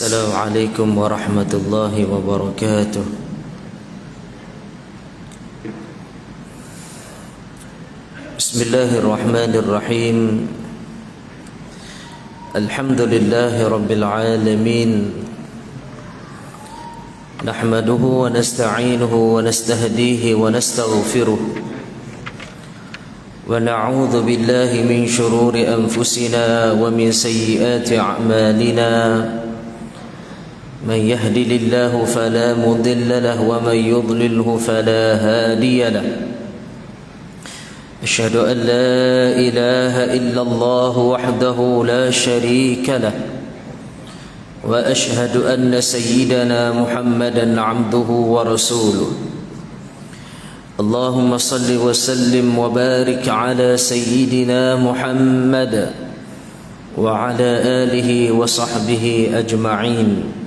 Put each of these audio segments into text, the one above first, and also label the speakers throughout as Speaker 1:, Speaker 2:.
Speaker 1: السلام عليكم ورحمة الله وبركاته. بسم الله الرحمن الرحيم. الحمد لله رب العالمين، نحمده ونستعينه ونستهديه ونستغفره، ونعوذ بالله من شرور أنفسنا ومن سيئات أعمالنا. من يهدل الله فلا مضل له ومن يضلله فلا هادي له. أشهد أن لا إله إلا الله وحده لا شريك له، وأشهد أن سيدنا محمدا عبده ورسوله. اللهم صل وسلم وبارك على سيدنا محمد وعلى آله وصحبه أجمعين.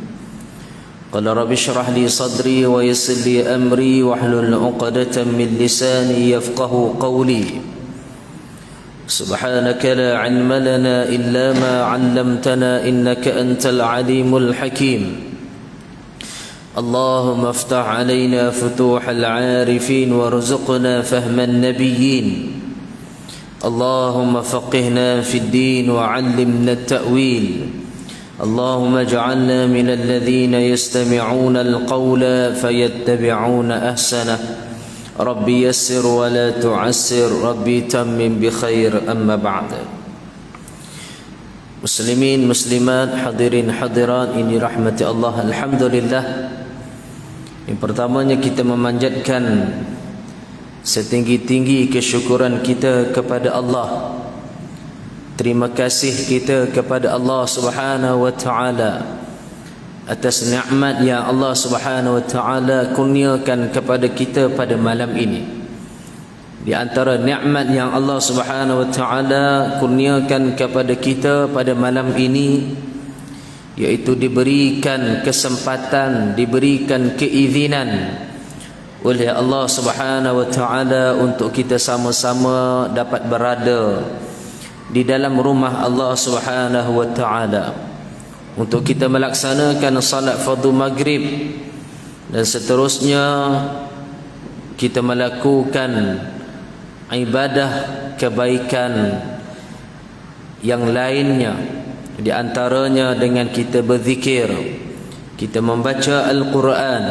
Speaker 1: قال رب اشرح لي صدري ويسر لي أمري واحلل عقدة من لساني يفقه قولي. سبحانك لا علم لنا إلا ما علمتنا إنك أنت العليم الحكيم. اللهم افتح علينا فتوح العارفين وارزقنا فهم النبيين. اللهم فقهنا في الدين وعلمنا التأويل. اللهم اجعلنا من الذين يستمعون القول فيتبعون أحسنه. ربي يسر ولا تعسر، ربي تمم بخير. أما بعد. Muslimin, muslimat, hadirin, hadirat ini rahmati Allah. Alhamdulillah. Yang pertamanya kita memanjatkan setinggi-tinggi kesyukuran kita kepada Allah. Terima kasih kita kepada Allah Subhanahu wa taala atas nikmat yang Allah Subhanahu wa taala kurniakan kepada kita pada malam ini. Di antara nikmat yang Allah Subhanahu wa taala kurniakan kepada kita pada malam ini, yaitu diberikan kesempatan, diberikan keizinan oleh Allah Subhanahu wa taala untuk kita sama-sama dapat berada di dalam rumah Allah Subhanahu wa taala untuk kita melaksanakan salat fardu maghrib, dan seterusnya kita melakukan ibadah kebaikan yang lainnya, di antaranya dengan kita berzikir, kita membaca Al-Quran,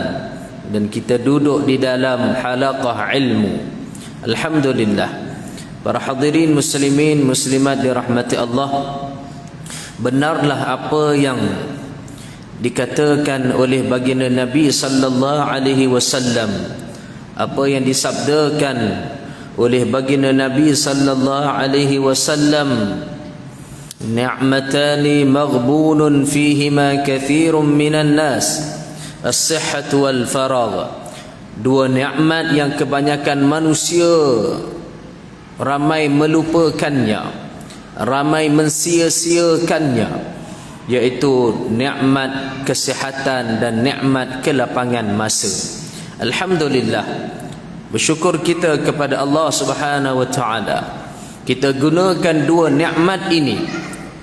Speaker 1: dan kita duduk di dalam halaqah ilmu. Alhamdulillah. Para hadirin muslimin muslimat dirahmati Allah, benarlah apa yang dikatakan oleh baginda Nabi sallallahu alaihi wasallam, apa yang disabdakan oleh baginda Nabi sallallahu alaihi wasallam, ni'matani maghbunun fihima kathirun minan nas, as-sihhatu wal faragh. Dua nikmat yang kebanyakan manusia ramai melupakannya, ramai mensia-siakannya, yaitu nikmat kesihatan dan nikmat kelapangan masa. Alhamdulillah, bersyukur kita kepada Allah Subhanahu wa taala. Kita gunakan dua nikmat ini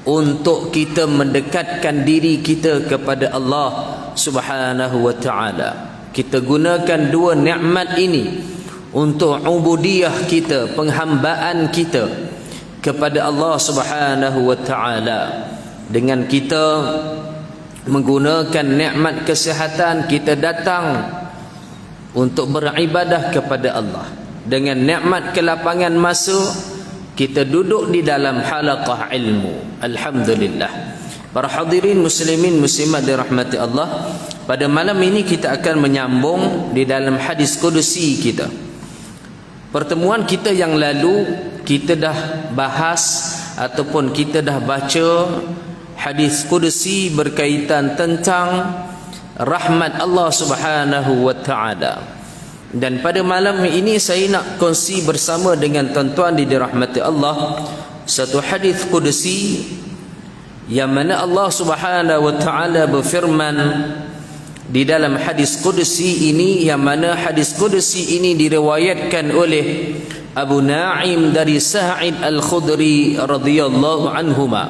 Speaker 1: untuk kita mendekatkan diri kita kepada Allah Subhanahu wa taala. Kita gunakan dua nikmat ini untuk ubudiyah kita, penghambaan kita kepada Allah Subhanahu wa taala. Dengan kita menggunakan nikmat kesihatan, kita datang untuk beribadah kepada Allah. Dengan nikmat kelapangan masa, kita duduk di dalam halaqah ilmu. Alhamdulillah. Para hadirin muslimin muslimat dirahmati Allah, pada malam ini kita akan menyambung di dalam hadis qudusi kita. Pertemuan kita yang lalu kita dah bahas ataupun kita dah baca hadis qudusi berkaitan tentang rahmat Allah Subhanahu wa taala. Dan pada malam ini saya nak kongsi bersama dengan tuan-tuan di dirahmati Allah satu hadis qudusi yang mana Allah Subhanahu wa taala berfirman di dalam hadis qudusi ini, yang mana hadis qudusi ini diriwayatkan oleh Abu Na'im dari Sa'id Al-Khudri radhiyallahu anhuma.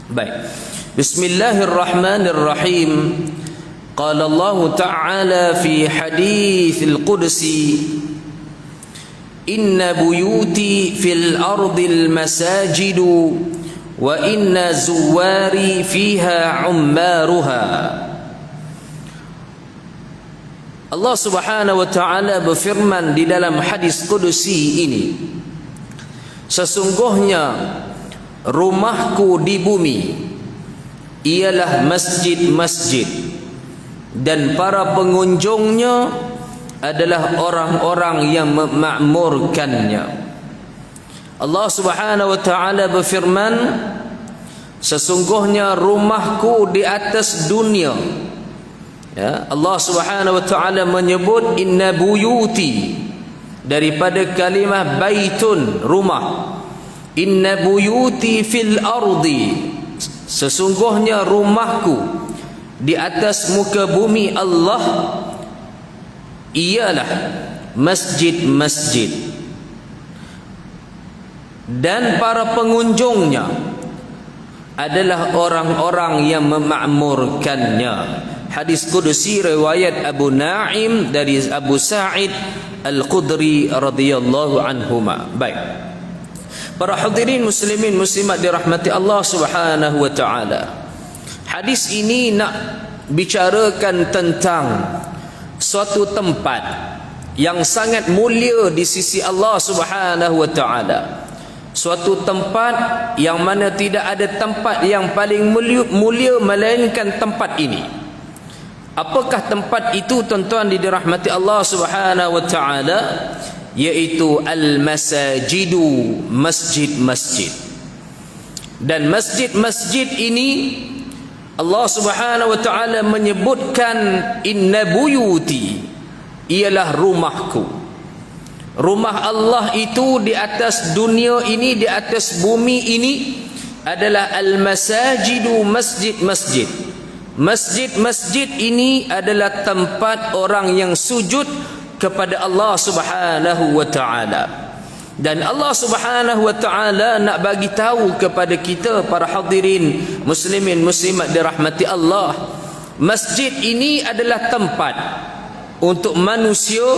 Speaker 1: Baik. Bismillahirrahmanirrahim. Qala Allah Ta'ala fi hadithil qudsi, inna buyuti fil ardil masajidu wa inna zuwari fiha ummaruha. Allah Subhanahu wa Ta'ala berfirman di dalam hadis qudsi ini, sesungguhnya rumahku di bumi ialah masjid-masjid, dan para pengunjungnya adalah orang-orang yang memakmurkannya. Allah Subhanahu wa Ta'ala berfirman, sesungguhnya rumahku di atas dunia. Ya, Allah Subhanahu wa Ta'ala menyebut inna buyuti daripada kalimah baitun, rumah. Inna buyuti fil ardi, sesungguhnya rumahku di atas muka bumi Allah ialah masjid-masjid, dan para pengunjungnya adalah orang-orang yang memakmurkannya. Hadis qudsi riwayat Abu Naim dari Abu Sa'id Al-Khudri radhiyallahu anhuma. Baik, para hadirin muslimin muslimat dirahmati Allah Subhanahu wa Ta'ala, hadis ini nak bicarakan tentang suatu tempat yang sangat mulia di sisi Allah Subhanahu wa Ta'ala. Suatu tempat yang mana tidak ada tempat yang paling mulia melainkan tempat ini. Apakah tempat itu, tuan-tuan dirahmati Allah Subhanahu wa Ta'ala? Yaitu al-masajidu, masjid-masjid. Dan masjid-masjid ini Allah Subhanahu wa Ta'ala menyebutkan inna buyuti, ialah rumahku. Rumah Allah itu di atas dunia ini, di atas bumi ini adalah al-masajidu, masjid-masjid. Masjid-masjid ini adalah tempat orang yang sujud kepada Allah Subhanahu wa Ta'ala. Dan Allah Subhanahu wa Ta'ala nak bagi tahu kepada kita para hadirin muslimin muslimat dirahmati Allah, masjid ini adalah tempat untuk manusia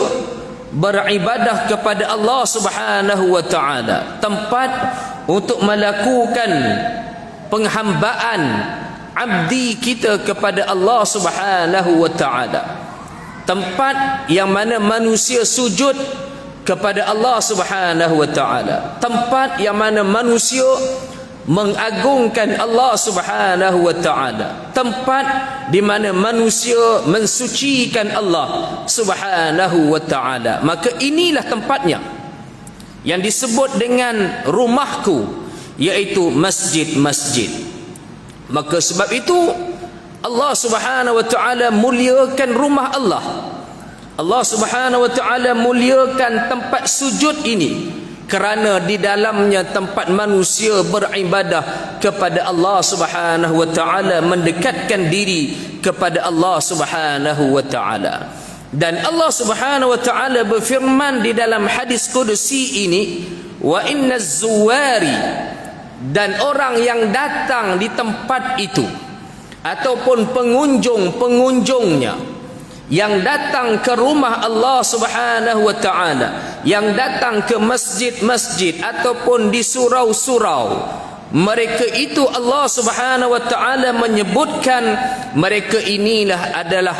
Speaker 1: beribadah kepada Allah Subhanahu wa Ta'ala, tempat untuk melakukan penghambaan abdi kita kepada Allah Subhanahu wa Ta'ala, tempat yang mana manusia sujud kepada Allah Subhanahu wa Ta'ala, tempat yang mana manusia mengagungkan Allah Subhanahu wa Ta'ala, tempat di mana manusia mensucikan Allah Subhanahu wa Ta'ala. Maka inilah tempatnya yang disebut dengan rumahku, yaitu masjid-masjid. Maka sebab itu Allah Subhanahu wa Ta'ala muliakan rumah Allah. Allah Subhanahu wa Ta'ala muliakan tempat sujud ini kerana di dalamnya tempat manusia beribadah kepada Allah Subhanahu wa Ta'ala, mendekatkan diri kepada Allah Subhanahu wa Ta'ala. Dan Allah Subhanahu wa Ta'ala berfirman di dalam hadis qudsi ini, wa inna zuwari, dan orang yang datang di tempat itu ataupun pengunjungnya yang datang ke rumah Allah Subhanahu wa Ta'ala, yang datang ke masjid-masjid ataupun di surau-surau, mereka itu Allah Subhanahu wa Ta'ala menyebutkan mereka inilah adalah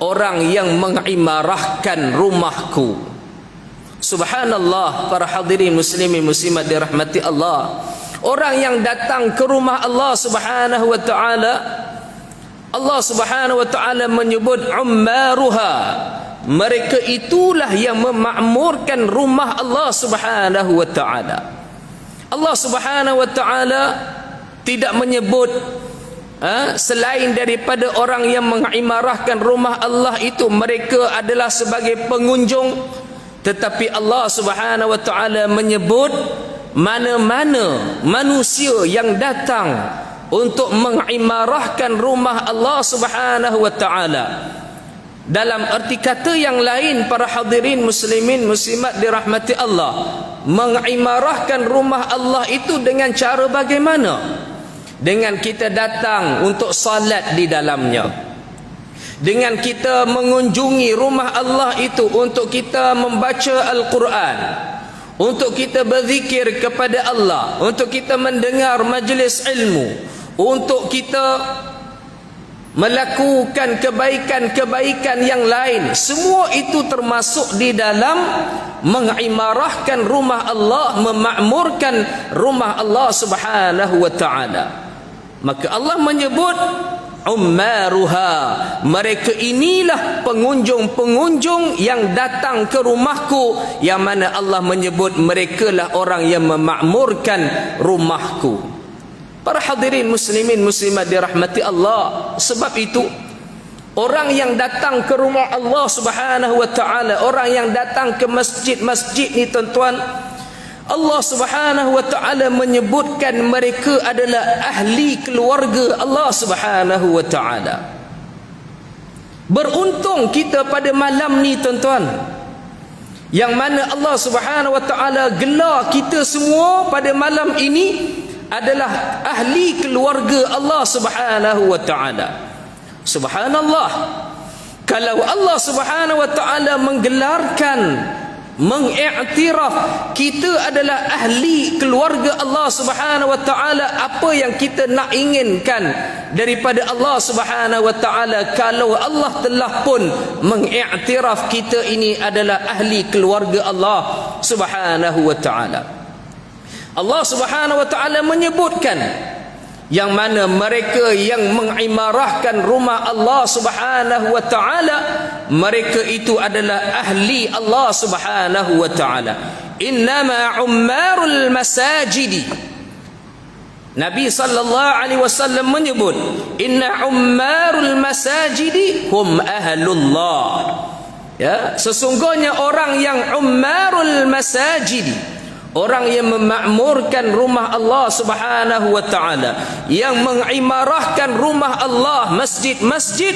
Speaker 1: orang yang mengimarahkan rumahku. Subhanallah, para hadirin muslimin muslimat dirahmati Allah, orang yang datang ke rumah Allah Subhanahu wa Ta'ala, Allah Subhanahu wa Ta'ala menyebut ummaruha, mereka itulah yang memakmurkan rumah Allah Subhanahu wa Ta'ala. Allah Subhanahu wa Ta'ala tidak menyebut selain daripada orang yang mengimarahkan rumah Allah itu mereka adalah sebagai pengunjung, tetapi Allah Subhanahu wa Ta'ala menyebut mana-mana manusia yang datang untuk mengimarahkan rumah Allah Subhanahu wa Ta'ala. Dalam arti kata yang lain, para hadirin muslimin muslimat dirahmati Allah, mengimarahkan rumah Allah itu dengan cara bagaimana? dengan kita datang untuk salat di dalamnya, dengan kita mengunjungi rumah Allah itu untuk kita membaca Al-Quran, untuk kita berzikir kepada Allah, untuk kita mendengar majlis ilmu, untuk kita melakukan kebaikan-kebaikan yang lain, semua itu termasuk di dalam mengimarahkan rumah Allah, memakmurkan rumah Allah Subhanahu wa taala. Maka Allah menyebut ummaruha, mereka inilah pengunjung-pengunjung yang datang ke rumahku, yang mana Allah menyebut merekalah orang yang memakmurkan rumahku. Para hadirin muslimin muslimat dirahmati Allah, sebab itu orang yang datang ke rumah Allah Subhanahu wa taala, orang yang datang ke masjid-masjid ni tuan-tuan, Allah Subhanahu wa taala menyebutkan mereka adalah ahli keluarga Allah Subhanahu wa taala. Beruntung kita pada malam ni tuan-tuan, yang mana Allah Subhanahu wa taala gelar kita semua pada malam ini adalah ahli keluarga Allah Subhanahu wa taala. Subhanallah, kalau Allah Subhanahu wa taala menggelarkan, mengiktiraf kita adalah ahli keluarga Allah Subhanahu wa taala, apa yang kita nak inginkan daripada Allah Subhanahu wa taala kalau Allah telah pun mengiktiraf kita ini adalah ahli keluarga Allah Subhanahu wa taala. Allah Subhanahu wa taala menyebutkan yang mana mereka yang mengimarahkan rumah Allah Subhanahu wa taala, mereka itu adalah ahli Allah Subhanahu wa taala. Innama ummarul masajidi, Nabi sallallahu alaihi wasallam menyebut, inna ummarul masajidi hum ahlullah. Ya, sesungguhnya orang yang ummarul masajidi, orang yang memakmurkan rumah Allah Subhanahu wa taala, yang mengimarahkan rumah Allah, masjid-masjid,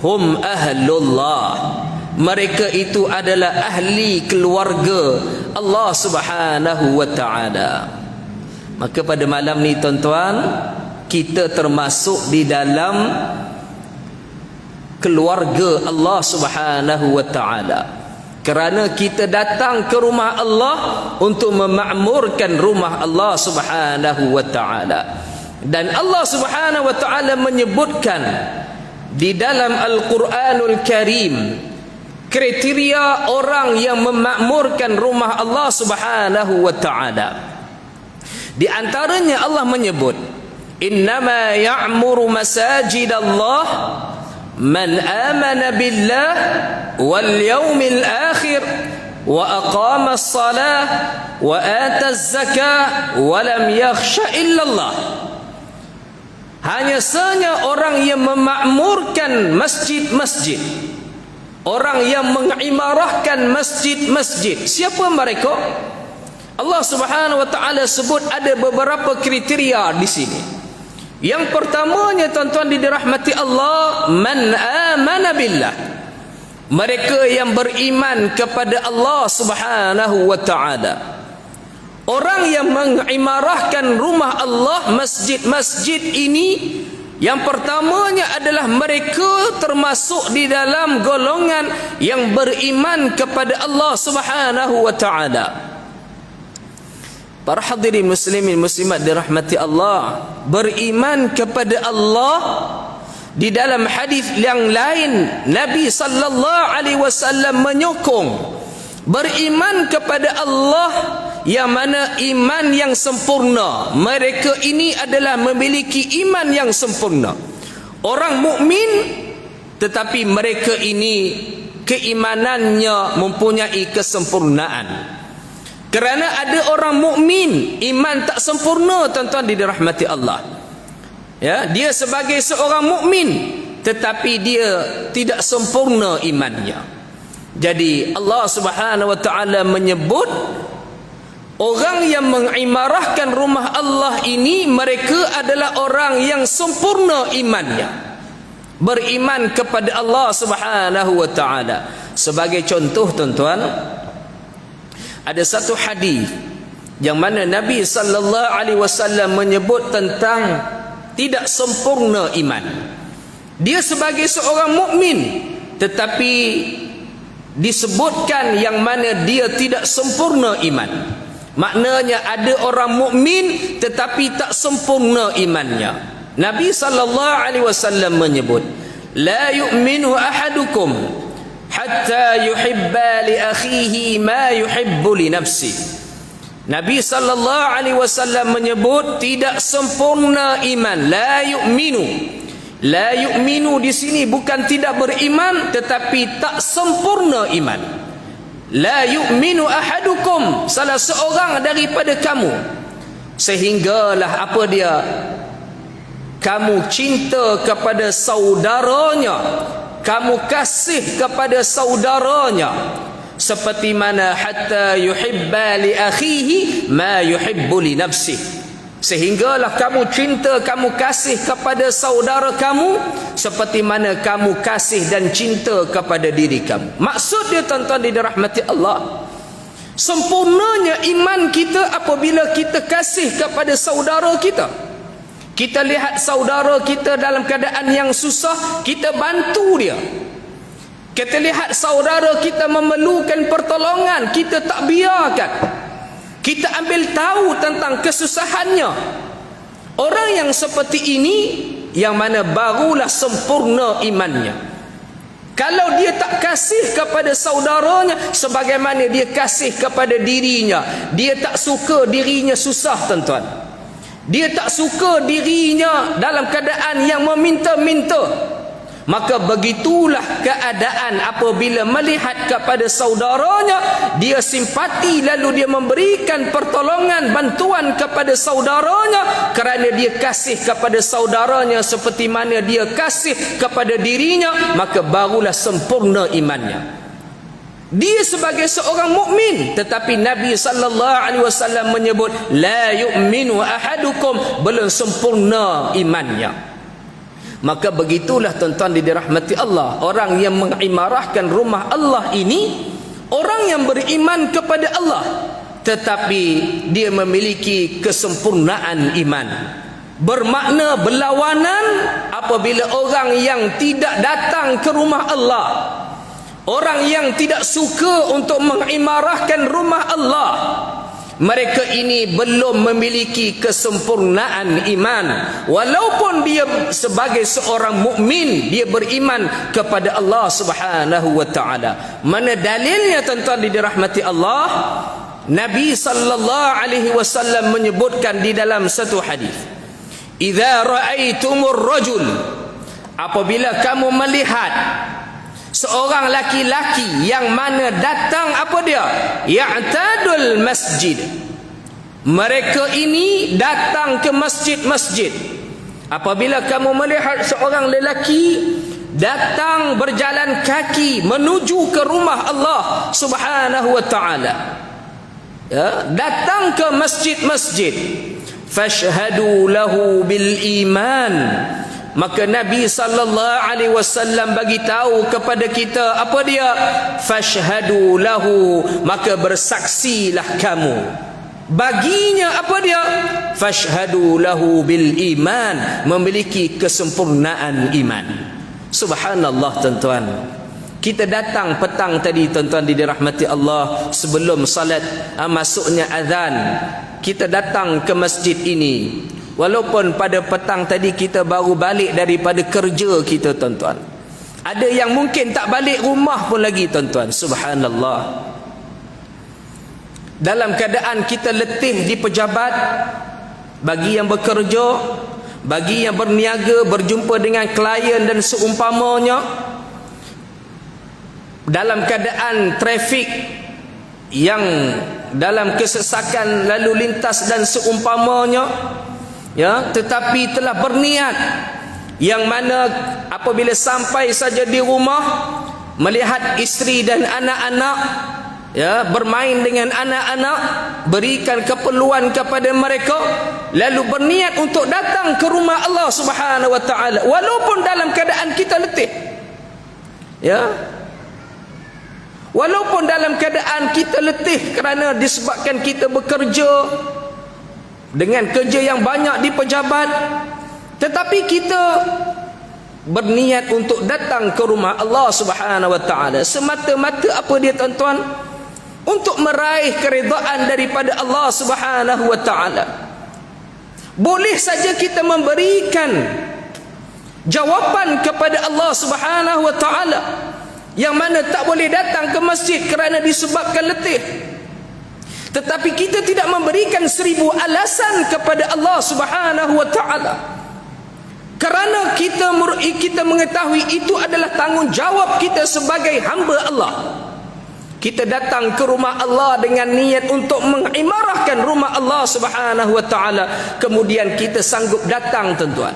Speaker 1: hum ahlullah, mereka itu adalah ahli keluarga Allah Subhanahu wa taala. Maka pada malam ni tuan-tuan, kita termasuk di dalam keluarga Allah Subhanahu wa taala, kerana kita datang ke rumah Allah untuk memakmurkan rumah Allah Subhanahu wa taala. Dan Allah Subhanahu wa taala menyebutkan di dalam Al-Quranul Karim kriteria orang yang memakmurkan rumah Allah Subhanahu wa taala. Di antaranya Allah menyebut, innama ya'muru masajidallah man amana billah wal yawmil akhir wa aqama as-salah wa ata az-zakah wa lam yakhsha illa Allah. Hanya saja orang yang memakmurkan masjid-masjid, orang yang mengimarahkan masjid-masjid. Siapa mereka? Allah Subhanahu wa taala sebut ada beberapa kriteria di sini. Yang pertamanya tuan-tuan dirahmati Allah, man amana billah, mereka yang beriman kepada Allah Subhanahu wa taala. Orang yang mengimarahkan rumah Allah, masjid-masjid ini, yang pertamanya adalah mereka termasuk di dalam golongan yang beriman kepada Allah Subhanahu wa taala. Para hadirin muslimin muslimat dirahmati Allah, beriman kepada Allah, di dalam hadis yang lain Nabi sallallahu alaihi wasallam menyokong beriman kepada Allah, yang mana iman yang sempurna. Mereka ini adalah memiliki iman yang sempurna, orang mukmin, tetapi mereka ini keimanannya mempunyai kesempurnaan. Kerana ada orang mukmin iman tak sempurna tuan-tuan dirahmati Allah. Ya, dia sebagai seorang mukmin tetapi dia tidak sempurna imannya. Jadi Allah Subhanahu wa taala menyebut orang yang mengimarahkan rumah Allah ini, mereka adalah orang yang sempurna imannya, beriman kepada Allah Subhanahu wa taala. Sebagai contoh tuan-tuan, ada satu hadis yang mana Nabi sallallahu alaihi wasallam menyebut tentang tidak sempurna iman. Dia sebagai seorang mukmin, tetapi disebutkan yang mana dia tidak sempurna iman. Maknanya ada orang mukmin tetapi tak sempurna imannya. Nabi SAW menyebut, la yu'minu ahadukum hatta yuhibba li akhihi ma yuhibbu li nafsi. Nabi SAW menyebut tidak sempurna iman. La yu'minu. La yu'minu di sini bukan tidak beriman, tetapi tak sempurna iman. La yu'minu ahadukum, salah seorang daripada kamu, sehinggalah apa dia? Kamu cinta kepada saudaranya, kamu kasih kepada saudaranya, seperti mana hatta yuhibba li akhihi ma yuhibbu li nafsihi. Sehinggalah kamu cinta, kamu kasih kepada saudara kamu seperti mana kamu kasih dan cinta kepada diri kamu. Maksud dia, tuan-tuan dirahmati Allah, sempurnanya iman kita apabila kita kasih kepada saudara kita. Kita lihat saudara kita dalam keadaan yang susah, kita bantu dia. Kita lihat saudara kita memerlukan pertolongan, kita tak biarkan. Kita ambil tahu tentang kesusahannya. Orang yang seperti ini, yang mana barulah sempurna imannya. Kalau dia tak kasih kepada saudaranya sebagaimana dia kasih kepada dirinya, dia tak suka dirinya susah, tuan-tuan. Dia tak suka dirinya dalam keadaan yang meminta-minta. Maka begitulah keadaan apabila melihat kepada saudaranya, dia simpati, lalu dia memberikan pertolongan, bantuan kepada saudaranya, kerana dia kasih kepada saudaranya seperti mana dia kasih kepada dirinya, maka barulah sempurna imannya. Dia sebagai seorang mukmin, tetapi Nabi SAW menyebut la yu'minu ahadukum, belum sempurna imannya. Maka begitulah, tuan-tuan dirahmati Allah, orang yang mengimarahkan rumah Allah ini, orang yang beriman kepada Allah tetapi dia memiliki kesempurnaan iman. Bermakna berlawanan apabila orang yang tidak datang ke rumah Allah, orang yang tidak suka untuk mengimarahkan rumah Allah, mereka ini belum memiliki kesempurnaan iman. Walaupun dia sebagai seorang mukmin, dia beriman kepada Allah Subhanahu wa taala. Mana dalilnya, tuan-tuan dirahmati Allah? Nabi sallallahu alaihi wasallam menyebutkan di dalam satu hadis, "Idza ra'aitumur rajul", apabila kamu melihat seorang laki-laki yang mana datang apa dia? Ya'tadul masjid. Mereka ini datang ke masjid-masjid. Apabila kamu melihat seorang lelaki datang berjalan kaki menuju ke rumah Allah Subhanahu wa taala, ya, datang ke masjid-masjid, fashhadu lahu bil iman. Maka Nabi SAW bagi tahu kepada kita apa dia? Fashhadu lahu, maka bersaksilah kamu baginya apa dia? Fashhadu lahu bil iman, memiliki kesempurnaan iman. Subhanallah, tuan-tuan. Kita datang petang tadi, tuan-tuan dirahmati Allah, sebelum salat masuknya azan, kita datang ke masjid ini. Walaupun pada petang tadi kita baru balik daripada kerja kita, tuan-tuan. Ada yang mungkin tak balik rumah pun lagi, tuan-tuan. Subhanallah. Dalam keadaan kita letih di pejabat, bagi yang bekerja, bagi yang berniaga, berjumpa dengan klien dan seumpamanya, dalam keadaan trafik yang dalam kesesakan lalu lintas dan seumpamanya, ya, tetapi telah berniat, yang mana apabila sampai saja di rumah melihat isteri dan anak-anak, ya, bermain dengan anak-anak, berikan keperluan kepada mereka, lalu berniat untuk datang ke rumah Allah Subhanahu wa taala walaupun dalam keadaan kita letih, ya, walaupun dalam keadaan kita letih kerana disebabkan kita bekerja dengan kerja yang banyak di pejabat, Tetapi kita berniat untuk datang ke rumah Allah Subhanahu wa taala semata-mata apa dia tuan-tuan? Untuk meraih keridaan daripada Allah Subhanahu wa taala. Boleh saja kita memberikan jawapan kepada Allah Subhanahu wa taala yang mana tak boleh datang ke masjid kerana disebabkan letih. Tetapi kita tidak memberikan 1000 alasan kepada Allah Subhanahu wa taala. Kerana kita mengetahui itu adalah tanggungjawab kita sebagai hamba Allah. Kita datang ke rumah Allah dengan niat untuk mengimarahkan rumah Allah Subhanahu wa taala. Kemudian kita sanggup datang tuan-tuan.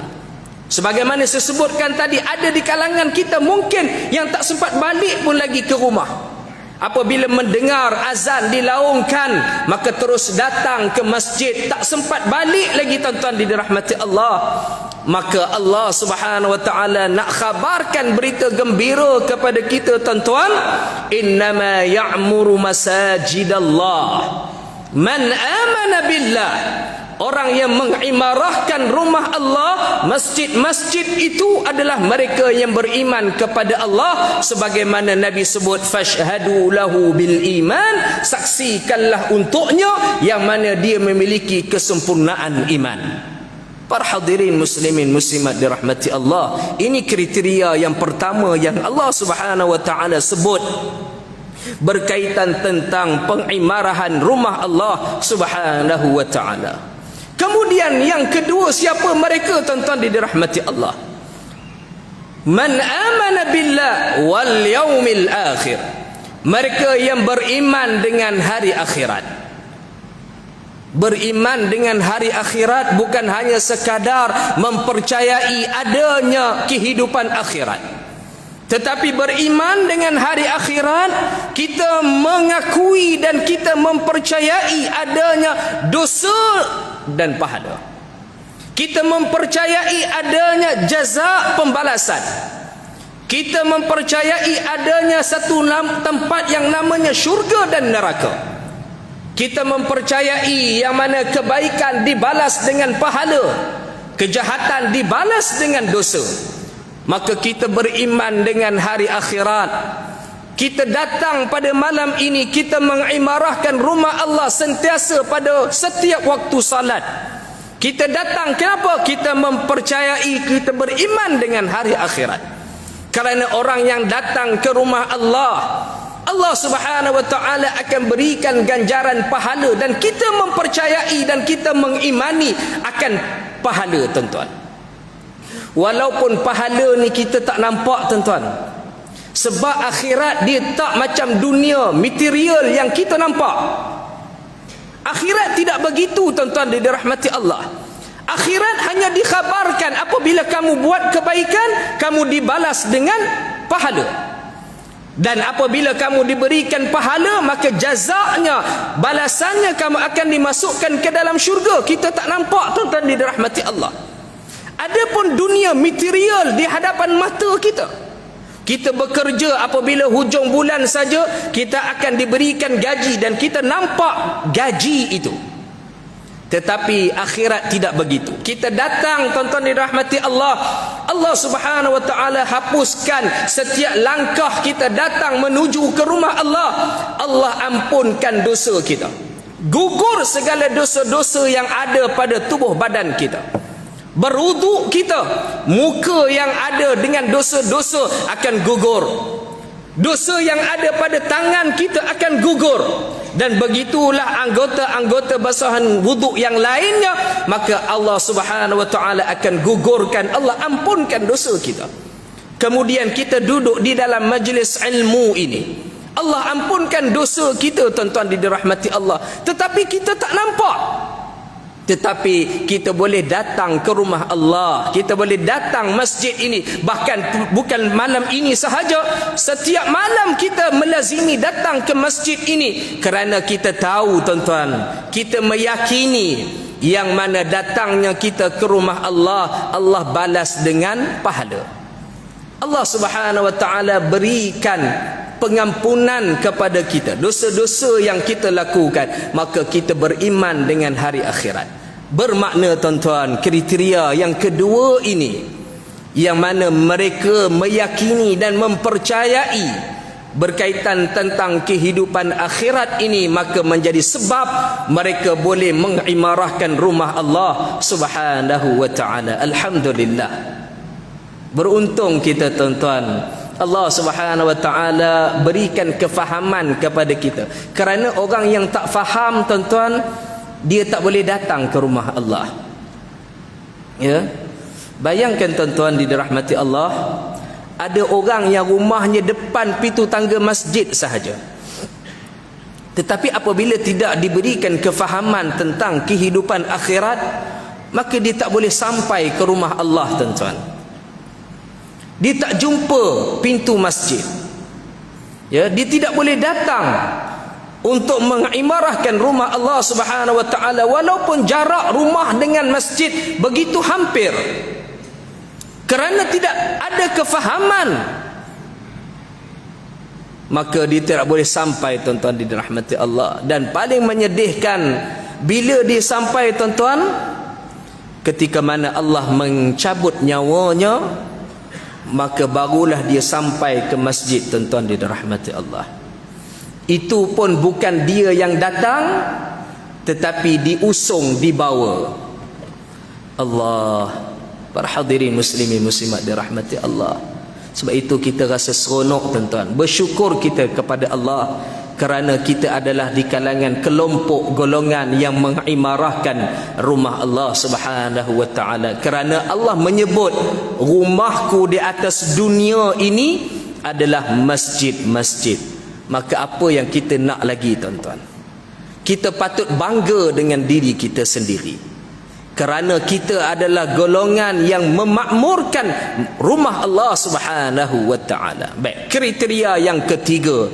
Speaker 1: Sebagaimana saya sebutkan tadi, ada di kalangan kita mungkin yang tak sempat balik pun lagi ke rumah. Apabila mendengar azan dilaungkan, maka terus datang ke masjid, tak sempat balik lagi tuan-tuan dirahmati Allah. Maka Allah Subhanahu wa taala nak khabarkan berita gembira kepada kita tuan-tuan, innama ya'muru masajidallah man amana billah. Orang yang mengimarahkan rumah Allah, masjid-masjid itu adalah mereka yang beriman kepada Allah. Sebagaimana Nabi sebut, fashhadu lahu bil iman, saksikanlah untuknya yang mana dia memiliki kesempurnaan iman. Para hadirin muslimin muslimat dirahmati Allah, ini kriteria yang pertama yang Allah Subhanahu wa taala sebut berkaitan tentang pengimarahan rumah Allah Subhanahu wa taala. Kemudian yang kedua, siapa mereka tuan-tuan dirahmati Allah? Man amana billah wal yaumil akhir. Mereka yang beriman dengan hari akhirat. Beriman dengan hari akhirat bukan hanya sekadar mempercayai adanya kehidupan akhirat, tetapi beriman dengan hari akhirat, kita mengakui dan kita mempercayai adanya dosa dan pahala. Kita mempercayai adanya jaza, pembalasan. Kita mempercayai adanya satu tempat yang namanya syurga dan neraka. Kita mempercayai yang mana kebaikan dibalas dengan pahala, kejahatan dibalas dengan dosa. Maka kita beriman dengan hari akhirat. Kita datang pada malam ini, kita mengimarahkan rumah Allah sentiasa pada setiap waktu salat. Kita datang, kenapa? Kita mempercayai, kita beriman dengan hari akhirat. Kerana orang yang datang ke rumah Allah, Allah Subhanahu wa taala akan berikan ganjaran pahala, dan kita mempercayai dan kita mengimani akan pahala tuan-tuan. Walaupun pahala ni kita tak nampak tuan-tuan. Sebab akhirat dia tak macam dunia material yang kita nampak. Akhirat tidak begitu tuan-tuan dirahmati Allah. Akhirat hanya dikhabarkan apabila kamu buat kebaikan, kamu dibalas dengan pahala. Dan apabila kamu diberikan pahala, maka jazanya, balasannya kamu akan dimasukkan ke dalam syurga. Kita tak nampak tuan-tuan dirahmati Allah. Adapun dunia material di hadapan mata kita, kita bekerja apabila hujung bulan saja kita akan diberikan gaji dan kita nampak gaji itu. Tetapi akhirat tidak begitu. Kita datang tuan-tuan dirahmati Allah, Allah Subhanahu wa taala hapuskan setiap langkah kita datang menuju ke rumah Allah. Allah ampunkan dosa kita, gugur segala dosa-dosa yang ada pada tubuh badan kita. Berwuduk kita, muka yang ada dengan dosa-dosa akan gugur. Dosa yang ada pada tangan kita akan gugur. Dan begitulah anggota-anggota basahan wuduk yang lainnya, maka Allah Subhanahu wa taala akan gugurkan, Allah ampunkan dosa kita. Kemudian kita duduk di dalam majlis ilmu ini, Allah ampunkan dosa kita tuan-tuan dirahmati Allah. Tetapi kita tak nampak. Tetapi kita boleh datang ke rumah Allah, kita boleh datang masjid ini. Bahkan bukan malam ini sahaja, setiap malam kita melazimi datang ke masjid ini. Kerana kita tahu tuan-tuan, kita meyakini yang mana datangnya kita ke rumah Allah, Allah balas dengan pahala. Allah Subhanahu wa taala berikan pengampunan kepada kita dosa-dosa yang kita lakukan. Maka kita beriman dengan hari akhirat. Bermakna tuan-tuan, kriteria yang kedua ini, yang mana mereka meyakini dan mempercayai berkaitan tentang kehidupan akhirat ini, maka menjadi sebab mereka boleh mengimarahkan rumah Allah Subhanahu wa taala. Alhamdulillah. Beruntung kita tuan-tuan, Allah Subhanahu wa taala berikan kefahaman kepada kita. Kerana orang yang tak faham tuan-tuan, dia tak boleh datang ke rumah Allah. Ya. Bayangkan tuan-tuan dirahmati Allah, ada orang yang rumahnya depan pintu tangga masjid sahaja. Tetapi apabila tidak diberikan kefahaman tentang kehidupan akhirat, maka dia tak boleh sampai ke rumah Allah tuan-tuan. Dia tak jumpa pintu masjid. Ya, dia tidak boleh datang untuk mengimarahkan rumah Allah Subhanahu wa taala, walaupun jarak rumah dengan masjid begitu hampir. Kerana tidak ada kefahaman, maka dia tidak boleh sampai tuan-tuan dirahmati Allah. Dan paling menyedihkan, bila dia sampai tuan-tuan, ketika mana Allah mencabut nyawanya, maka barulah dia sampai ke masjid tuan-tuan dirahmati Allah. Itu pun bukan dia yang datang, tetapi diusung, dibawa. Allah. Para hadirin muslimin muslimat dirahmati Allah. Sebab itu kita rasa seronok tuan-tuan, bersyukur kita kepada Allah kerana kita adalah di kalangan kelompok golongan yang mengimarahkan rumah Allah Subhanahu wa taala. Kerana Allah menyebut rumahku di atas dunia ini adalah masjid-masjid. Maka apa yang kita nak lagi tuan-tuan? Kita patut bangga dengan diri kita sendiri, kerana kita adalah golongan yang memakmurkan rumah Allah Subhanahu wa taala. Baik, kriteria yang ketiga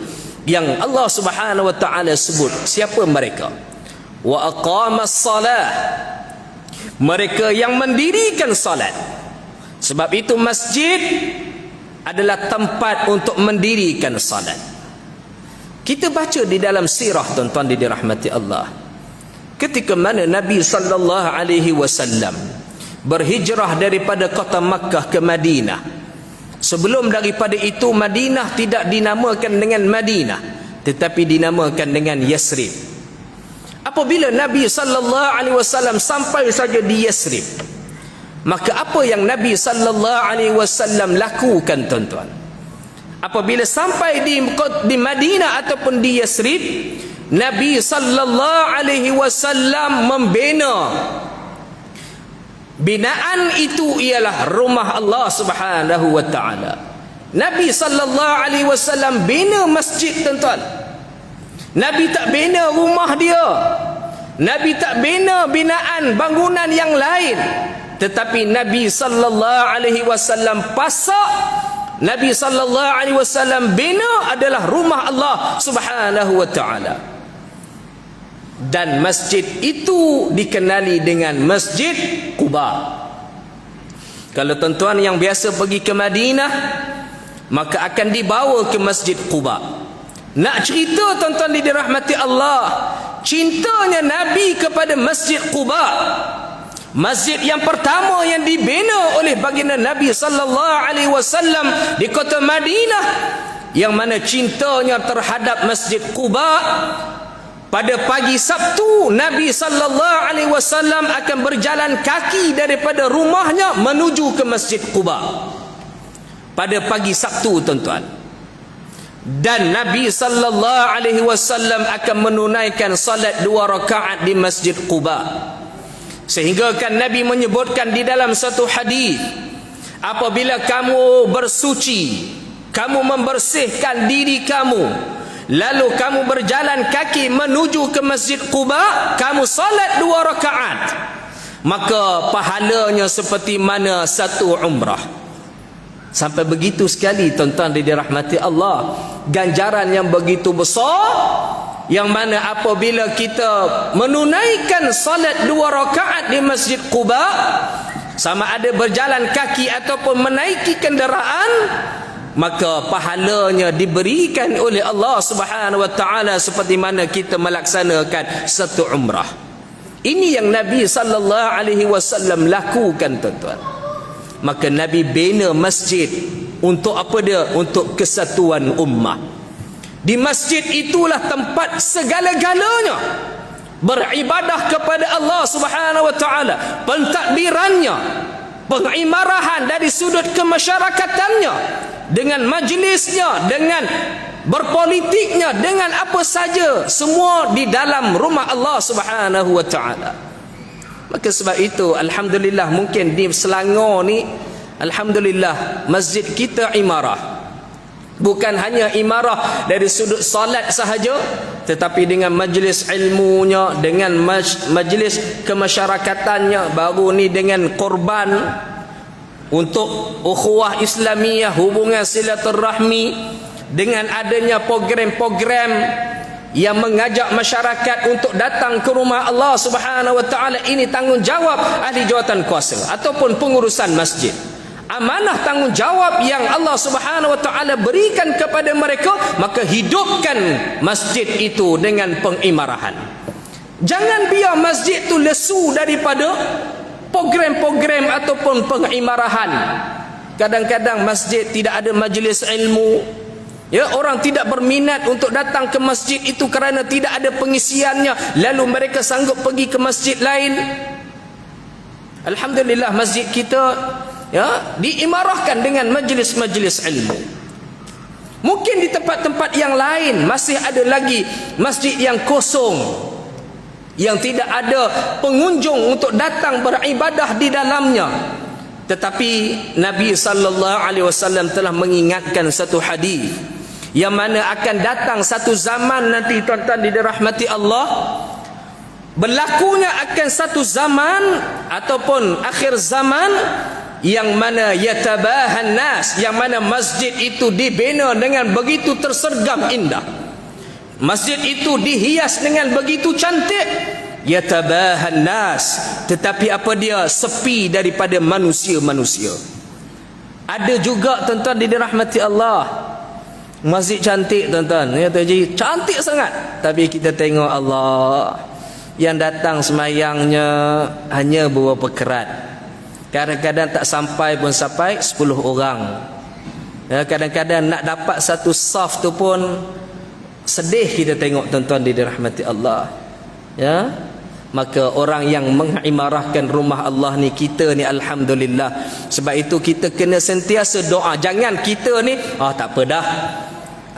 Speaker 1: yang Allah Subhanahu wa taala sebut, siapa mereka? Wa aqamas salah. Mereka yang mendirikan salat. Sebab itu masjid adalah tempat untuk mendirikan salat. Kita baca di dalam sirah tuan-tuan dirahmati Allah, ketika mana Nabi sallallahu alaihi wasallam berhijrah daripada kota Makkah ke Madinah. Sebelum daripada itu Madinah tidak dinamakan dengan Madinah, tetapi dinamakan dengan Yasrib. Apabila Nabi sallallahu alaihi wasallam sampai saja di Yasrib, maka apa yang Nabi sallallahu alaihi wasallam lakukan tuan-tuan? Apabila sampai di Madinah ataupun di Yasrib, Nabi sallallahu alaihi wasallam membina. Binaan itu ialah rumah Allah Subhanahu wa taala. Nabi sallallahu alaihi wasallam bina masjid tuan-tuan. Nabi tak bina rumah dia. Nabi tak bina binaan bangunan yang lain, tetapi Nabi sallallahu alaihi wasallam pasak, Nabi sallallahu alaihi wasallam bina adalah rumah Allah Subhanahu wa taala. Dan masjid itu dikenali dengan Masjid Quba. Kalau tuan-tuan yang biasa pergi ke Madinah, maka akan dibawa ke Masjid Quba. Nak cerita tuan-tuan dirahmati Allah, cintanya Nabi kepada Masjid Quba, masjid yang pertama yang dibina oleh baginda Nabi sallallahu alaihi wasallam di kota Madinah, yang mana cintanya terhadap Masjid Quba. Pada pagi Sabtu, Nabi sallallahu alaihi wasallam akan berjalan kaki daripada rumahnya menuju ke Masjid Quba. Pada pagi Sabtu tuan-tuan. Dan Nabi sallallahu alaihi wasallam akan menunaikan salat 2 rakaat di Masjid Quba. Sehingga kan Nabi menyebutkan di dalam satu hadis, apabila kamu bersuci, kamu membersihkan diri kamu, lalu kamu berjalan kaki menuju ke Masjid Quba, kamu salat 2 rakaat, maka pahalanya seperti mana satu umrah. Sampai begitu sekali tuan-tuan dirahmati Allah, ganjaran yang begitu besar, yang mana apabila kita menunaikan salat 2 rakaat di Masjid Quba, sama ada berjalan kaki ataupun menaiki kenderaan, maka pahalanya diberikan oleh Allah Subhanahu wa taala seperti mana kita melaksanakan satu umrah. Ini yang Nabi sallallahu alaihi wasallam lakukan, tuan-tuan. Maka Nabi bina masjid untuk apa dia? Untuk kesatuan ummah. Di masjid itulah tempat segala-galanya beribadah kepada Allah Subhanahu wa taala, pentadbirannya, pengimarahan dari sudut kemasyarakatannya, dengan majlisnya, dengan berpolitiknya, dengan apa saja, semua di dalam rumah Allah Subhanahu wa taala. Maka sebab itu alhamdulillah, mungkin di Selangor ni alhamdulillah masjid kita imarah. Bukan hanya imarah dari sudut salat sahaja, tetapi dengan majlis ilmunya, dengan majlis kemasyarakatannya, baru ni dengan korban untuk ukhuwah Islamiyah, hubungan silaturahmi, dengan adanya program-program yang mengajak masyarakat untuk datang ke rumah Allah Subhanahu wa taala. Ini tanggungjawab ahli jawatan kuasa ataupun pengurusan masjid. Amanah tanggungjawab yang Allah Subhanahu wa taala berikan kepada mereka, maka hidupkan masjid itu dengan pengimarahan. Jangan biar masjid itu lesu daripada program-program ataupun pengimarahan. Kadang-kadang masjid tidak ada majlis ilmu, ya, orang tidak berminat untuk datang ke masjid itu kerana tidak ada pengisiannya, lalu mereka sanggup pergi ke masjid lain. Alhamdulillah masjid kita, ya, diimarahkan dengan majlis-majlis ilmu. Mungkin di tempat-tempat yang lain masih ada lagi masjid yang kosong, yang tidak ada pengunjung untuk datang beribadah di dalamnya. Tetapi Nabi sallallahu alaihi wasallam telah mengingatkan satu hadis yang mana akan datang satu zaman nanti, tuan-tuan dirahmati Allah, berlakunya akan satu zaman ataupun akhir zaman yang mana yatabahan nas, yang mana masjid itu dibina dengan begitu tersergam indah, masjid itu dihias dengan begitu cantik, yatabahan nas, tetapi apa dia? Sepi daripada manusia-manusia. Ada juga, tuan-tuan dirahmati Allah, masjid cantik, tuan-tuan, ya, cantik sangat, tapi kita tengok Allah, yang datang semayangnya hanya beberapa kerat. Kadang-kadang tak sampai pun sampai 10 orang. Ya, kadang-kadang nak dapat satu saf tu pun sedih kita tengok, tuan-tuan dirahmati Allah. Ya, maka orang yang mengimarahkan rumah Allah ni, kita ni alhamdulillah. Sebab itu kita kena sentiasa doa. Jangan kita ni, tak apa dah,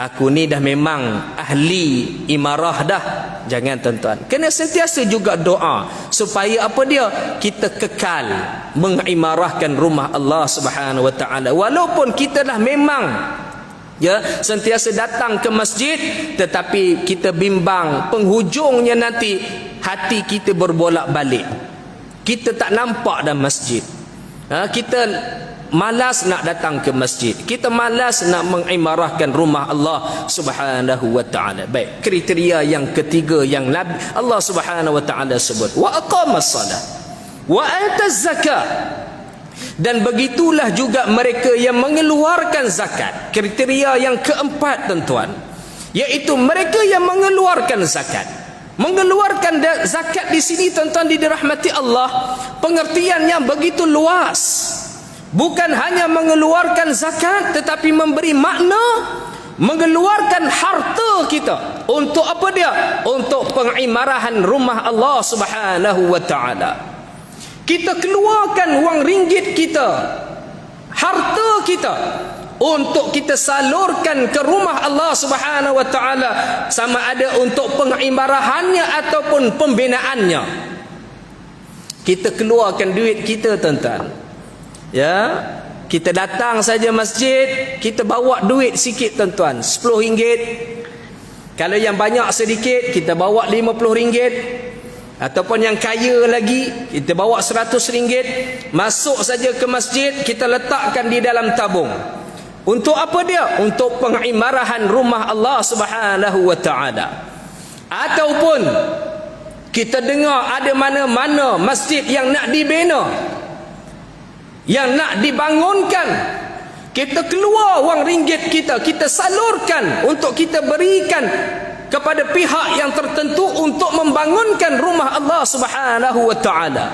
Speaker 1: aku ni dah memang ahli imarah dah. Jangan, tuan-tuan. Kena sentiasa juga doa supaya apa dia? Kita kekal mengimarahkan rumah Allah Subhanahu wa taala. Walaupun kita dah memang, ya, sentiasa datang ke masjid, tetapi kita bimbang penghujungnya nanti hati kita berbolak-balik. Kita tak nampak dalam masjid. Kita malas nak datang ke masjid, kita malas nak mengimarahkan rumah Allah Subhanahu wa taala. Baik, kriteria yang ketiga yang Nabi Allah Subhanahu wa taala sebut, wa aqamas salah wa ataz zakah, dan begitulah juga mereka yang mengeluarkan zakat. Kriteria yang keempat, tuan-tuan, iaitu mereka yang mengeluarkan zakat. Mengeluarkan zakat di sini, tuan-tuan dirahmati Allah, pengertian yang begitu luas. Bukan hanya mengeluarkan zakat, tetapi memberi makna mengeluarkan harta kita untuk apa dia? Untuk pengimarahan rumah Allah Subhanahu wa taala. Kita keluarkan wang ringgit kita, harta kita, untuk kita salurkan ke rumah Allah Subhanahu wa taala, sama ada untuk pengimarahannya ataupun pembinaannya. Kita keluarkan duit kita, tuan-tuan. Ya, kita datang saja masjid, kita bawa duit sikit, tuan-tuan, RM10. Kalau yang banyak sedikit, kita bawa RM50. Ataupun yang kaya lagi, kita bawa RM100. Masuk saja ke masjid, kita letakkan di dalam tabung. Untuk apa dia? Untuk pengimarahan rumah Allah Subhanahu wa taala. Ataupun kita dengar ada mana-mana masjid yang nak dibina, yang nak dibangunkan, kita keluar wang ringgit kita, kita salurkan untuk kita berikan kepada pihak yang tertentu untuk membangunkan rumah Allah Subhanahu wa taala.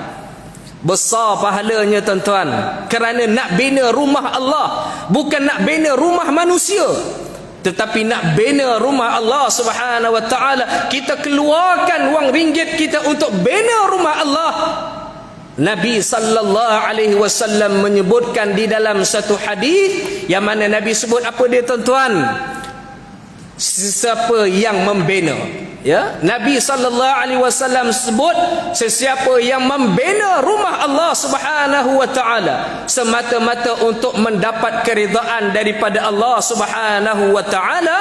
Speaker 1: Besar pahalanya tuan-tuan, kerana nak bina rumah Allah, bukan nak bina rumah manusia, tetapi nak bina rumah Allah Subhanahu wa taala. Kita keluarkan wang ringgit kita untuk bina rumah Allah. Nabi sallallahu alaihi wasallam menyebutkan di dalam satu hadis yang mana Nabi sebut apa dia tuan-tuan? Sesiapa yang membina, ya, Nabi sallallahu alaihi wasallam sebut sesiapa yang membina rumah Allah Subhanahu wa taala semata-mata untuk mendapat keridaan daripada Allah Subhanahu wa taala,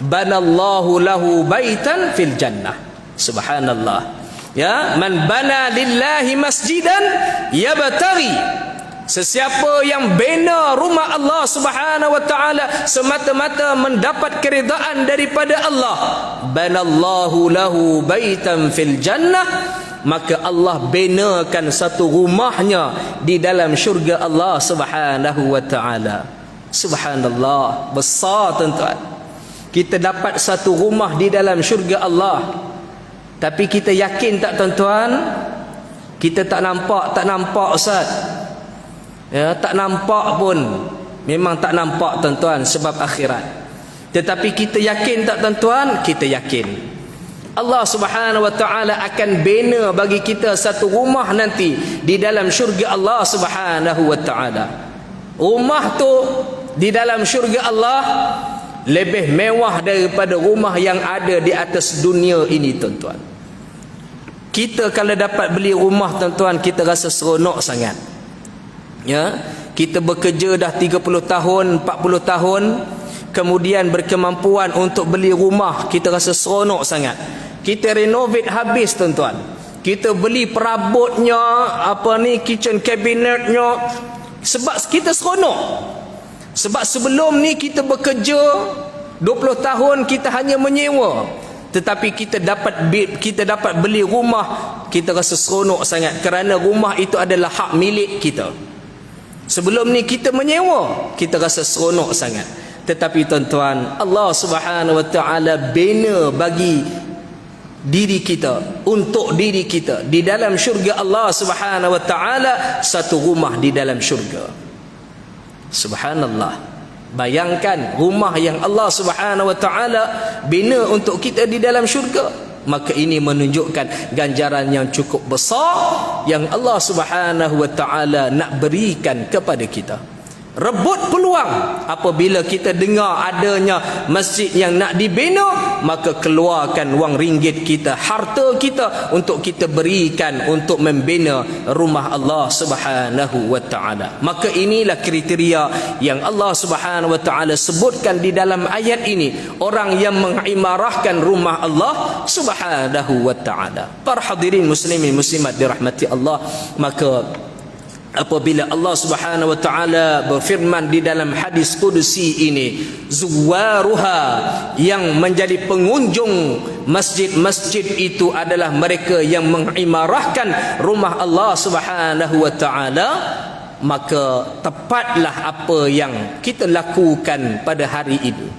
Speaker 1: banallahu lahu baitan fil jannah. Subhanallah. Ya, man bana lillahi masjidan yabtaghi, sesiapa yang bina rumah Allah Subhanahu wa taala semata-mata mendapat keridaan daripada Allah, banallahu lahu baitan fil jannah, maka Allah binakan satu rumahnya di dalam syurga Allah Subhanahu wa taala. Subhanallah, besar tuan-tuan. Kita dapat satu rumah di dalam syurga Allah. Tapi kita yakin tak tuan-tuan? Kita tak nampak Ustaz. Ya, tak nampak pun. Memang tak nampak tuan-tuan sebab akhirat. Tetapi kita yakin tak tuan-tuan? Kita yakin. Allah Subhanahu wa taala akan bina bagi kita satu rumah nanti di dalam syurga Allah Subhanahu wa taala. Rumah tu di dalam syurga Allah lebih mewah daripada rumah yang ada di atas dunia ini tuan-tuan. Kita kalau dapat beli rumah tuan-tuan, kita rasa seronok sangat. Ya, kita bekerja dah 30 tahun, 40 tahun, kemudian berkemampuan untuk beli rumah, kita rasa seronok sangat. Kita renovate habis tuan-tuan. Kita beli perabotnya, kitchen cabinetnya, sebab kita seronok. Sebab sebelum ni kita bekerja 20 tahun kita hanya menyewa, tetapi kita dapat beli rumah, kita rasa seronok sangat kerana rumah itu adalah hak milik kita. Sebelum ni kita menyewa, kita rasa seronok sangat. Tetapi tuan-tuan, Allah Subhanahu wa taala bina bagi diri kita, untuk diri kita di dalam syurga Allah Subhanahu wa taala satu rumah di dalam syurga. Subhanallah. Bayangkan rumah yang Allah Subhanahu wa taala bina untuk kita di dalam syurga. Maka ini menunjukkan ganjaran yang cukup besar yang Allah Subhanahu wa taala nak berikan kepada kita. Rebut peluang apabila kita dengar adanya masjid yang nak dibina, maka keluarkan wang ringgit kita, harta kita untuk kita berikan untuk membina rumah Allah Subhanahu wa taala. Maka inilah kriteria yang Allah Subhanahu wa taala sebutkan di dalam ayat ini, orang yang mengimarahkan rumah Allah Subhanahu wa taala. Para hadirin muslimin muslimat dirahmati Allah, maka apabila Allah Subhanahu wa taala berfirman di dalam hadis qudsi ini, zuwaruha, yang menjadi pengunjung masjid-masjid itu adalah mereka yang mengimarahkan rumah Allah Subhanahu wa taala, maka tepatlah apa yang kita lakukan pada hari ini.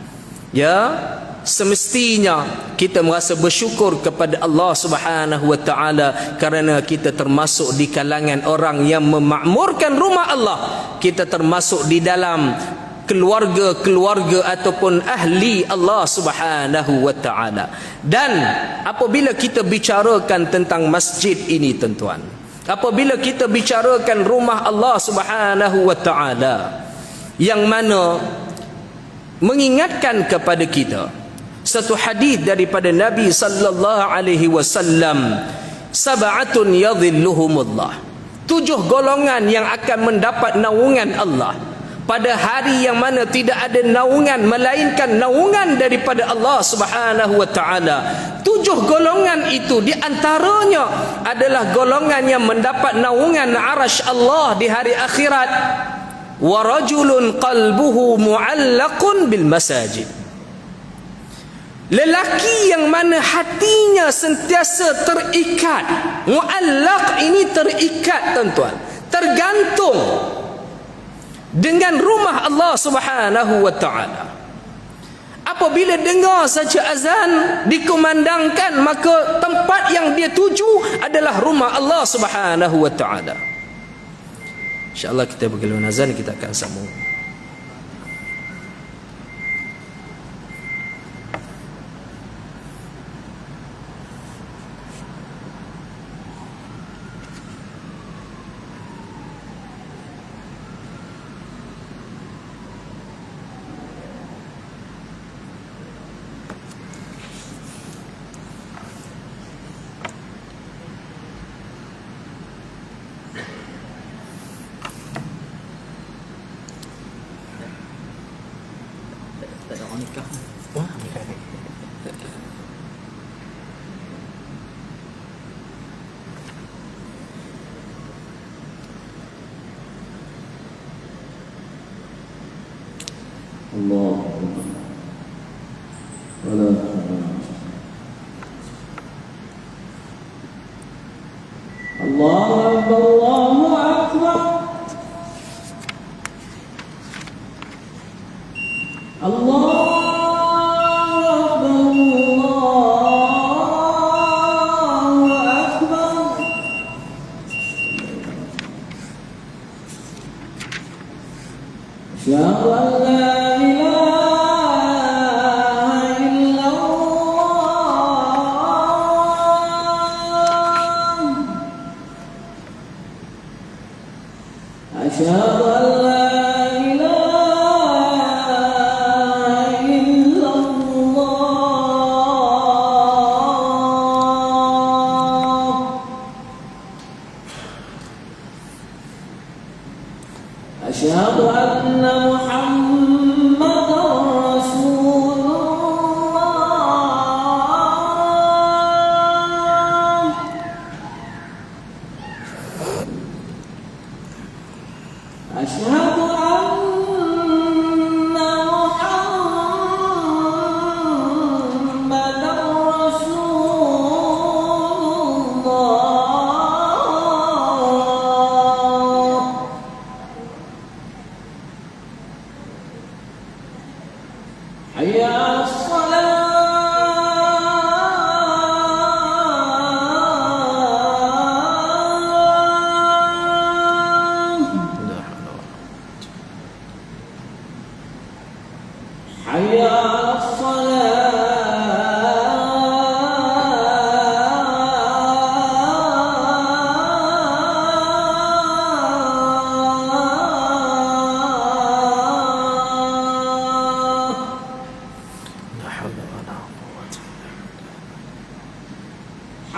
Speaker 1: Ya, semestinya kita merasa bersyukur kepada Allah Subhanahu wa taala kerana kita termasuk di kalangan orang yang memakmurkan rumah Allah. Kita termasuk di dalam keluarga-keluarga ataupun ahli Allah Subhanahu wa taala. Dan apabila kita bicarakan tentang masjid ini tuan-tuan, apabila kita bicarakan rumah Allah Subhanahu wa taala, yang mana mengingatkan kepada kita satu hadis daripada Nabi sallallahu alaihi wasallam, sab'atun yadhilluhumullah, 7 golongan yang akan mendapat naungan Allah pada hari yang mana tidak ada naungan melainkan naungan daripada Allah Subhanahu wa taala. 7 golongan itu di antaranya adalah golongan yang mendapat naungan arasy Allah di hari akhirat. Wa rajulun qalbuhu mu'allaqun bil masajid, lelaki yang mana hatinya sentiasa terikat. Mu'allaq ini terikat tuan-tuan, tergantung dengan rumah Allah Subhanahu wa taala. apabila dengar saja azan dikumandangkan, maka tempat yang dia tuju adalah rumah Allah Subhanahu wa taala. InsyaAllah kita bergelun azan, kita akan sambung.
Speaker 2: Allah Allahu Akbar. Asyhadu an la ilaha illallah. Asyhadu an la ilaha illallah. Asyhadu anna Muhammadar Rasulullah. Asyhadu anna Muhammadar Rasulullah. Hayya 'alas shalah. Hayya 'alas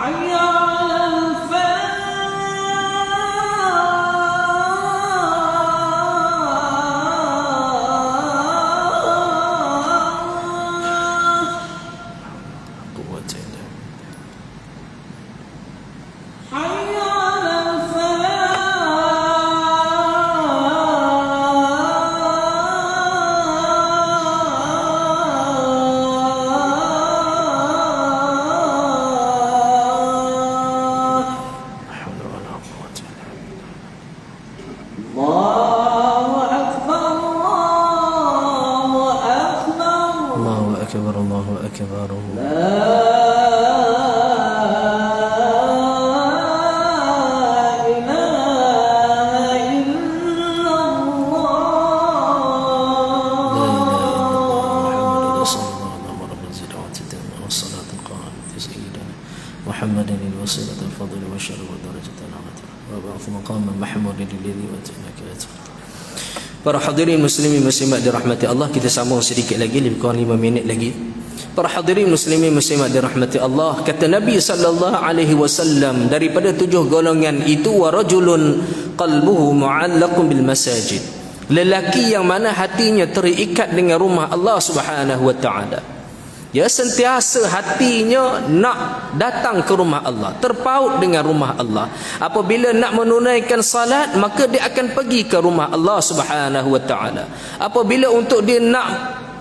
Speaker 2: Hayya 'alal Hayya 'alal Allahu Akbar, Allahu Akbar.
Speaker 1: Allahu akbar, Allahu akbar. محمد الوسيلة الفضل والشرف والدرجة العظيمة وبعث مقاما محمودا الذي واتيناك أجره. Para hadirin muslimin muslimat dirahmati Allah, kita sambung sedikit lagi, lebih kurang 5 minit lagi. Para hadirin muslimin muslimat dirahmati Allah, kata Nabi sallallahu alaihi wasallam, daripada 7 golongan itu, wa rajulun qalbuhu mu'allaqun bil masajid, lelaki yang mana hatinya terikat dengan rumah Allah Subhanahu wa taala. Ya, sentiasa hatinya nak datang ke rumah Allah, terpaut dengan rumah Allah. Apabila nak menunaikan salat, maka dia akan pergi ke rumah Allah Subhanahu wa taala. Apabila untuk dia nak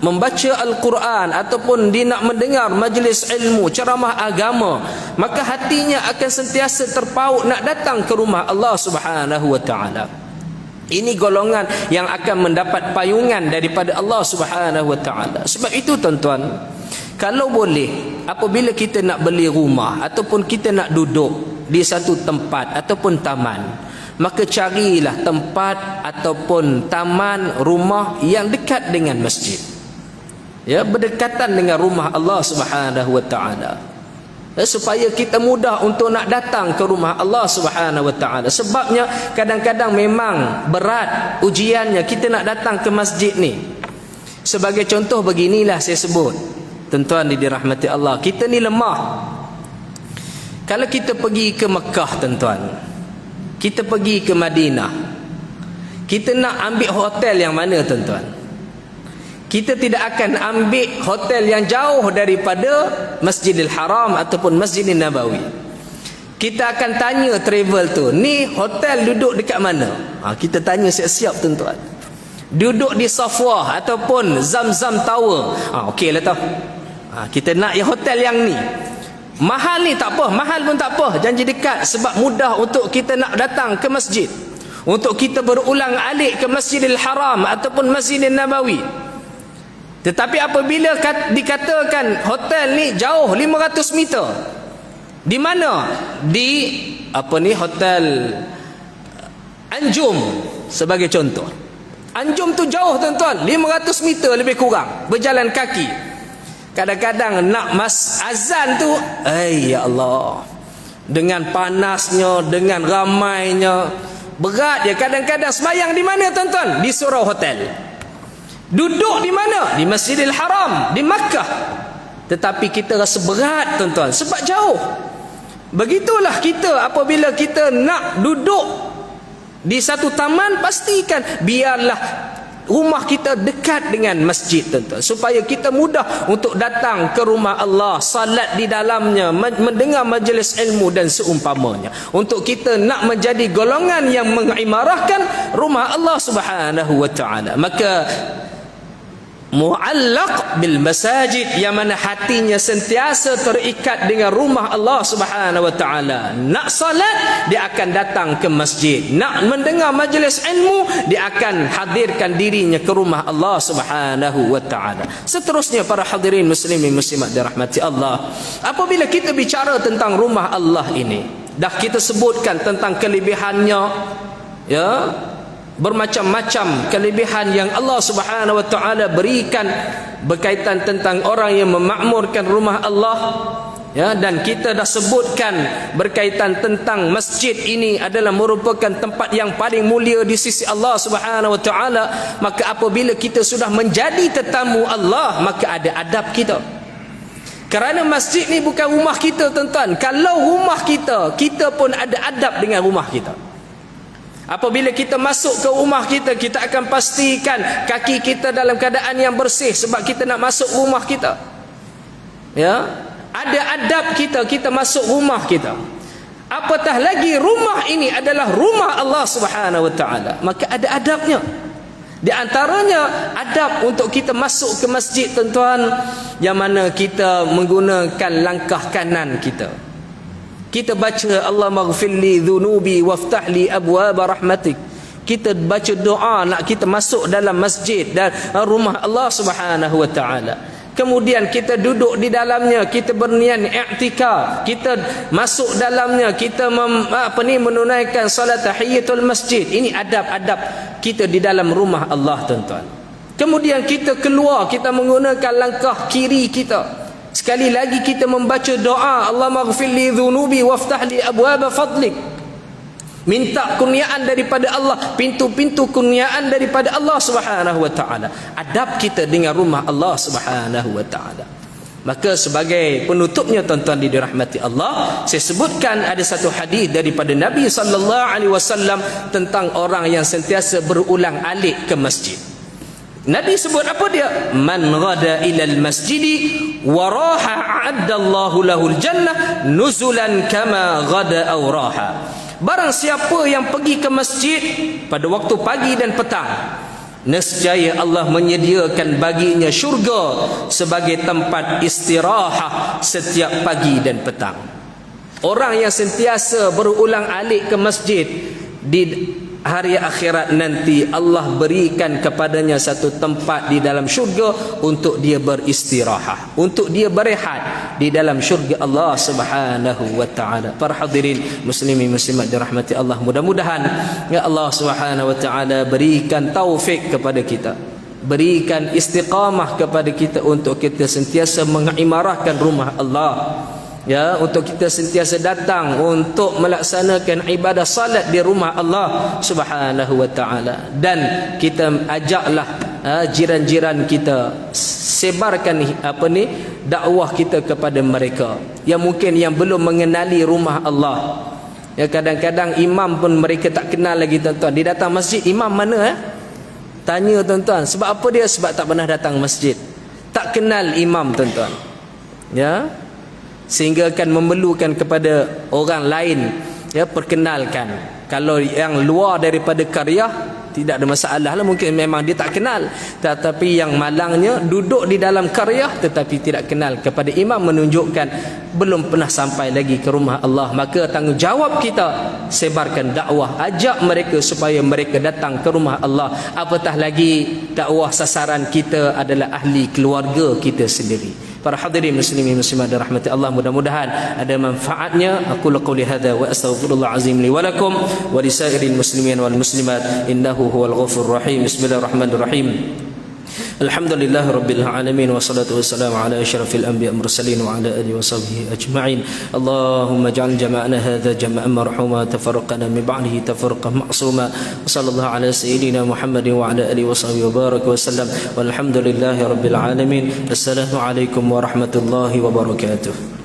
Speaker 1: membaca Al-Quran ataupun dia nak mendengar majlis ilmu, ceramah agama, maka hatinya akan sentiasa terpaut nak datang ke rumah Allah Subhanahu wa taala. Ini golongan yang akan mendapat payungan daripada Allah Subhanahu wa taala. Sebab itu tuan-tuan, kalau boleh apabila kita nak beli rumah ataupun kita nak duduk di satu tempat ataupun taman, maka carilah tempat ataupun taman rumah yang dekat dengan masjid. Ya, berdekatan dengan rumah Allah Subhanahu wa taala. Supaya kita mudah untuk nak datang ke rumah Allah Subhanahu wa taala. Sebabnya kadang-kadang memang berat ujiannya kita nak datang ke masjid ni. Sebagai contoh beginilah saya sebut. Tuan-tuan dirahmati Allah, kita ni lemah. Kalau kita pergi ke Mekah tuan-tuan, kita pergi ke Madinah, kita nak ambil hotel yang mana tuan-tuan? Kita tidak akan ambil hotel yang jauh daripada Masjidil Haram ataupun Masjidil Nabawi. Kita akan tanya travel tu, ni hotel duduk dekat mana? Kita tanya siap-siap tuan-tuan. Duduk di Safwah ataupun Zamzam Tower. Okey lah tau. Kita nak yang hotel yang ni. Mahal ni tak apa, mahal pun tak apa, janji dekat, sebab mudah untuk kita nak datang ke masjid. Untuk kita berulang alik ke Masjidil Haram ataupun Masjidil Nabawi. Tetapi apabila dikatakan hotel ni jauh 500 meter. Di mana? Di hotel Anjum sebagai contoh. Anjum tu jauh tuan-tuan, 500 meter lebih kurang berjalan kaki. Kadang-kadang nak azan tu, ya Allah, dengan panasnya, dengan ramainya, berat dia. Kadang-kadang sembahyang di mana tuan-tuan? Di surau hotel. Duduk di mana? Di Masjidil Haram, di Makkah. Tetapi kita rasa berat tuan-tuan, sebab jauh. Begitulah kita apabila kita nak duduk di satu taman, pastikan biarlah rumah kita dekat dengan masjid tuan-tuan, supaya kita mudah untuk datang ke rumah Allah, salat di dalamnya, mendengar majlis ilmu dan seumpamanya. Untuk kita nak menjadi golongan yang mengimarahkan rumah Allah Subhanahu wa taala. Maka mu'allaq bil masajid, yang mana hatinya sentiasa terikat dengan rumah Allah Subhanahu wa taala. Nak salat, dia akan datang ke masjid. Nak mendengar majlis ilmu, dia akan hadirkan dirinya ke rumah Allah Subhanahu wa taala. Seterusnya para hadirin muslimin muslimat dirahmati Allah, apabila kita bicara tentang rumah Allah ini, dah kita sebutkan tentang kelebihannya, ya, bermacam-macam kelebihan yang Allah Subhanahu wa taala berikan berkaitan tentang orang yang memakmurkan rumah Allah, ya. Dan kita dah sebutkan berkaitan tentang masjid ini adalah merupakan tempat yang paling mulia di sisi Allah Subhanahu wa taala. Maka apabila kita sudah menjadi tetamu Allah, maka ada adab kita. Kerana masjid ni bukan rumah kita tuan-tuan. Kalau rumah kita, kita pun ada adab dengan rumah kita. Apabila kita masuk ke rumah kita, kita akan pastikan kaki kita dalam keadaan yang bersih, sebab kita nak masuk rumah kita. Ya, ada adab kita masuk rumah kita. Apatah lagi rumah ini adalah rumah Allah Subhanahu wa taala, maka ada adabnya. Di antaranya adab untuk kita masuk ke masjid tuan-tuan, yang mana kita menggunakan langkah kanan kita. Kita baca Allah maghfirli dhunubi waftahli abwaaba rahmatik. Kita baca doa nak kita masuk dalam masjid dan rumah Allah Subhanahu wa taala. Kemudian kita duduk di dalamnya, kita berniat i'tikaf, kita masuk dalamnya, kita menunaikan salat tahiyatul masjid. Ini adab-adab kita di dalam rumah Allah tuan-tuan. Kemudian kita keluar, kita menggunakan langkah kiri kita. Sekali lagi kita membaca doa Allah maghfirli dhunubi waftahli abwaaba fadlik. Minta kurniaan daripada Allah, pintu-pintu kurniaan daripada Allah Subhanahu wa taala. Adab kita dengan rumah Allah Subhanahu wa taala. Maka sebagai penutupnya tuan-tuan dirahmati Allah, saya sebutkan ada satu hadis daripada Nabi sallallahu alaihi wasallam tentang orang yang sentiasa berulang alik ke masjid. Nabi sebut apa dia? Man ghada ilal masjidi wa raha a'addallahu lahul jannah nuzulan kama ghada aw raha. Barang siapa yang pergi ke masjid pada waktu pagi dan petang, nescaya Allah menyediakan baginya syurga sebagai tempat istirahat setiap pagi dan petang. Orang yang sentiasa berulang alik ke masjid hari akhirat nanti Allah berikan kepadanya satu tempat di dalam syurga untuk dia beristirahat, untuk dia berehat di dalam syurga Allah Subhanahu wa taala. Para hadirin muslimin muslimat dirahmati Allah, mudah-mudahan ya Allah Subhanahu wa taala berikan taufik kepada kita, berikan istiqamah kepada kita untuk kita sentiasa mengimarahkan rumah Allah, ya, untuk kita sentiasa datang untuk melaksanakan ibadah salat di rumah Allah Subhanahu wa taala. Dan kita ajaklah jiran-jiran kita, sebarkan dakwah kita kepada mereka yang mungkin yang belum mengenali rumah Allah. Ya, kadang-kadang imam pun mereka tak kenal lagi tuan-tuan. Dia datang masjid, imam mana tanya tuan-tuan, sebab apa dia? Sebab tak pernah datang masjid, tak kenal imam tuan-tuan, ya, sehingga akan memerlukan kepada orang lain, ya, perkenalkan. Kalau yang luar daripada qaryah tidak ada masalah lah, mungkin memang dia tak kenal. Tetapi yang malangnya duduk di dalam qaryah tetapi tidak kenal kepada imam, menunjukkan belum pernah sampai lagi ke rumah Allah. Maka tanggungjawab kita sebarkan dakwah, ajak mereka supaya mereka datang ke rumah Allah. Apatah lagi dakwah sasaran kita adalah ahli keluarga kita sendiri. Para hadirin muslimin muslimat dirahmati Allah, mudah-mudahan ada manfaatnya. Aku qouli hadza wa astaghfirullah azim li wa lakum wa lisairil muslimin wal muslimat innahu huwal ghafurur rahim. Bismillahirrahmanirrahim. Alhamdulillah rabbil alamin, wassalatu wassalamu ala asyrafil anbiya mursalin wa ala alihi washabbihi ajma'in. Allahumma ij'al jama'ana hadza jama'an marhuma, tafarraqana min ba'dihi tafarruqan ma'suma. Sallallahu ala sayyidina Muhammadin wa ala alihi washabbihi wa baraka wa sallam. Walhamdulillahi rabbil alamin. Assalamu alaikum warahmatullahi wabarakatuh.